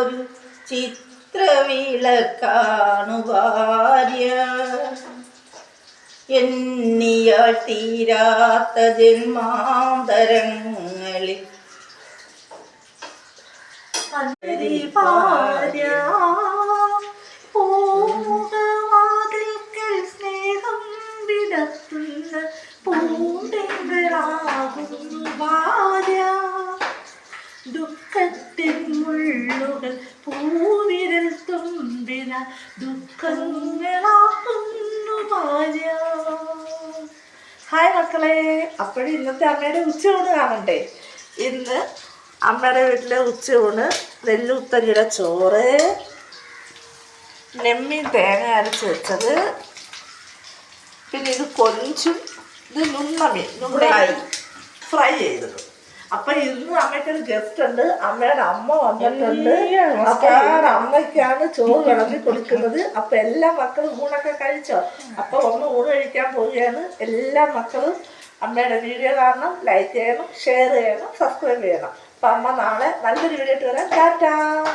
ൊരു ചിത്രവിളക്കാണു ഭാര്യ. എണ്ണിയാൽ തീരാത്ത ജന്മാന്തരങ്ങളിൽ ഭാര്യ. പൂമുഖവാതിൽക്കൽ സ്നേഹം വിടർത്തുന്ന പൂന്തിങ്കളാകുന്നു ഭാര്യ. ദുഃഖത്തിൻ മുള്ളുകൾ പൂവിരൽ തുമ്പിന ദുഃഖങ്ങളാകുന്നു ഭാര്യ. ഹായ് മക്കളെ, അപ്പോഴും ഇന്നത്തെ അമ്മയുടെ ഉച്ചയൂണ് കാണണ്ടേ? ഇന്ന് അമ്മയുടെ വീട്ടിലെ ഉച്ചയൂണ് നെല്ലുത്തരിയുടെ ചോറ്, നെമ്മീൻ തേങ്ങ അരച്ച് വെച്ചത്, പിന്നെ ഇത് കൊഞ്ചും, ഇത് നുണ്ണമീൻ ഫ്രൈ ചെയ്തത്. അപ്പൊ ഇന്ന് അമ്മയ്ക്കൊരു ഗസ്റ്റ് ഉണ്ട്. അമ്മയുടെ അമ്മ വന്നിട്ടുണ്ട്. അപ്പൊ അമ്മയ്ക്കാണ് ചോറ് വിളമ്പി കൊടുക്കുന്നത്. അപ്പൊ എല്ലാ മക്കളും ഊണൊക്കെ കഴിച്ചോ? അപ്പൊ ഒന്ന് ഊണ് കഴിക്കാൻ പോവുകയാണ്. എല്ലാ മക്കളും അമ്മയുടെ വീഡിയോ കാണണം, ലൈക്ക് ചെയ്യണം, ഷെയർ ചെയ്യണം, സബ്സ്ക്രൈബ് ചെയ്യണം. അപ്പൊ അമ്മ നാളെ നല്ലൊരു വീഡിയോ ഇട്ട് വരാം. ടാറ്റാ.